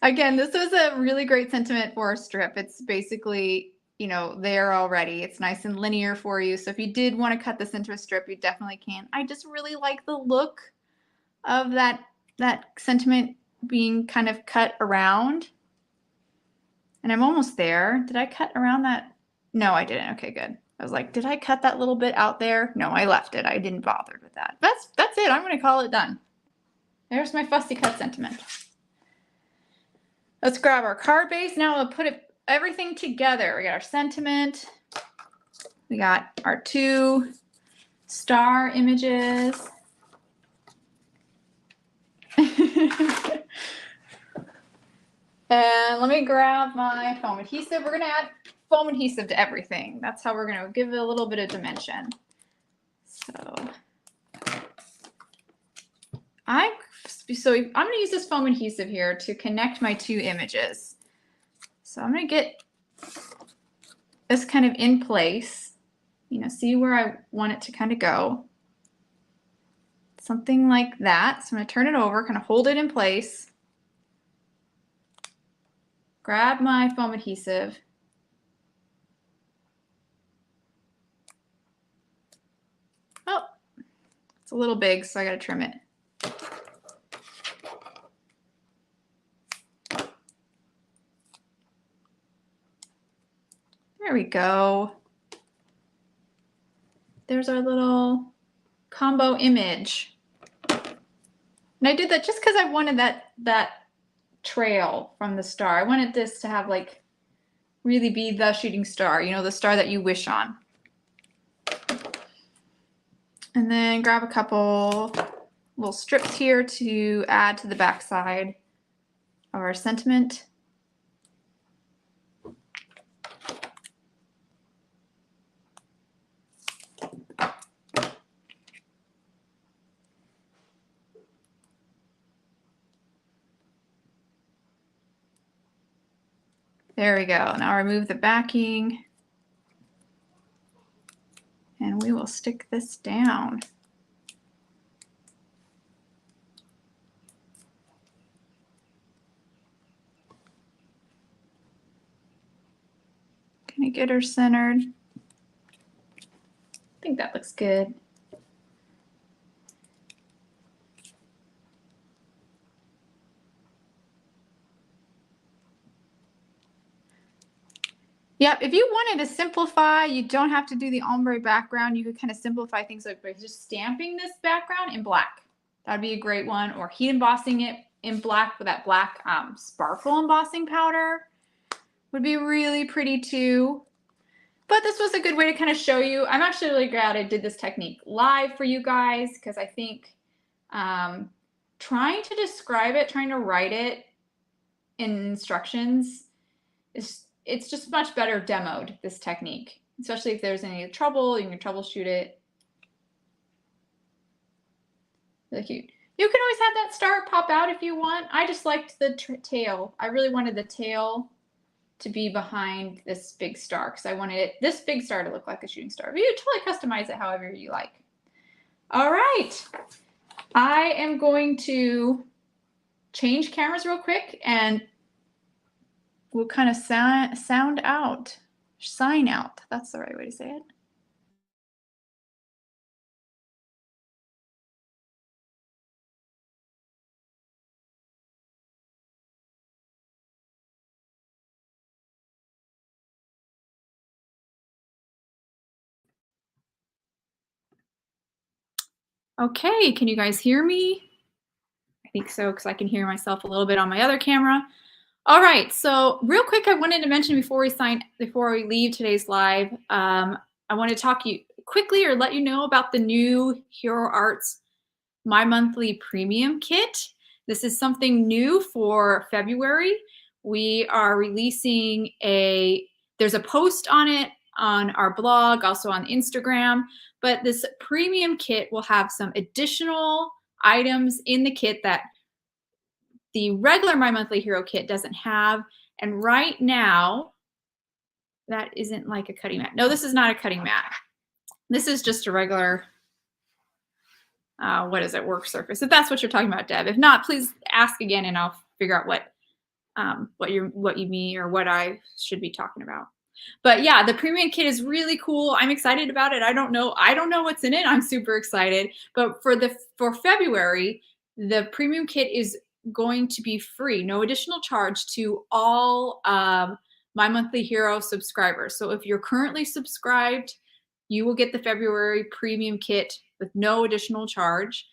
Again, this was a really great sentiment for a strip. It's basically, you know, there already. It's nice and linear for you. So if you did want to cut this into a strip, you definitely can. I just really like the look of that sentiment being kind of cut around. And I'm almost there. Did I cut around that? No, I didn't. Okay, good. I was like, did I cut that little bit out there? No, I left it. I didn't bother with that. That's it. I'm going to call it done. There's my fussy cut sentiment. Let's grab our card base. Now we'll put everything together. We got our sentiment. We got our 2 star images. And let me grab my foam adhesive. We're going to add foam adhesive to everything. That's how we're going to give it a little bit of dimension. So I'm going to use this foam adhesive here to connect my 2 images. So I'm going to get this kind of in place, you know, see where I want it to kind of go. Something like that. So I'm going to turn it over, kind of hold it in place. Grab my foam adhesive. Oh, it's a little big, so I got to trim it. There we go. There's our little combo image. And I did that just because I wanted that trail from the star. I wanted this to have like really be the shooting star, you know, the star that you wish on. And then grab a couple little strips here to add to the back side of our sentiment. There we go. Now remove the backing. And we will stick this down. Can I get her centered? I think that looks good. Yep, if you wanted to simplify, you don't have to do the ombre background. You could kind of simplify things like by just stamping this background in black. That'd be a great one. Or heat embossing it in black with that black sparkle embossing powder. Would be really pretty too. But this was a good way to kind of show you. I'm actually really glad I did this technique live for you guys because I think trying to describe it, trying to write it in instructions it's just much better demoed, this technique, especially if there's any trouble, you can troubleshoot it. Really cute. You can always have that star pop out if you want. I just liked the tail. I really wanted the tail to be behind this big star because I wanted this big star to look like a shooting star. But you totally customize it however you like. All right. I am going to change cameras real quick and we'll kind of sign out. That's the right way to say it. Okay, can you guys hear me? I think so, because I can hear myself a little bit on my other camera. All right, so real quick, I wanted to mention before we leave today's live, I want to talk you quickly or let you know about the new Hero Arts My Monthly Premium Kit. This is something new for February. We are releasing there's a post on it on our blog, also on Instagram, but this premium kit will have some additional items in the kit that the regular My Monthly Hero kit doesn't have. And right now, that isn't like a cutting mat. No, this is not a cutting mat. This is just a regular, what is it, work surface. If that's what you're talking about, Deb. If not, please ask again and I'll figure out what you mean or what I should be talking about. But yeah, the premium kit is really cool. I'm excited about it. I don't know what's in it. I'm super excited. But for February, the premium kit is going to be free, no additional charge to all My Monthly Hero subscribers. So if you're currently subscribed, you will get the February premium kit with no additional charge.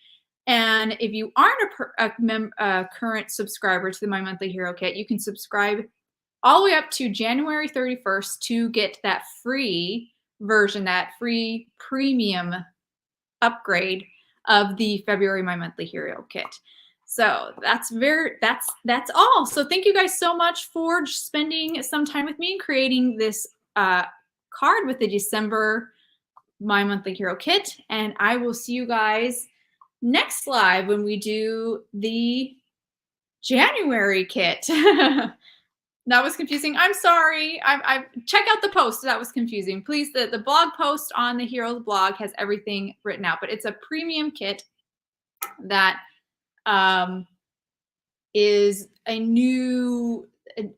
And if you aren't a current subscriber to the My Monthly Hero kit, you can subscribe all the way up to January 31st to get that free version, that free premium upgrade of the February My Monthly Hero kit. So that's all. So thank you guys so much for spending some time with me and creating this card with the December My Monthly Hero kit. And I will see you guys next live when we do the January kit. That was confusing. I'm sorry. I check out the post. That was confusing. Please, the blog post on the Heroes blog has everything written out, but it's a premium kit that is it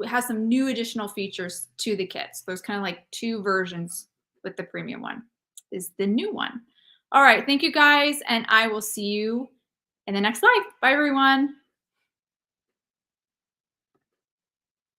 has some new additional features to the kit. So there's kind of like two versions, with the premium one is the new one. All right. Thank you guys. And I will see you in the next live. Bye, everyone.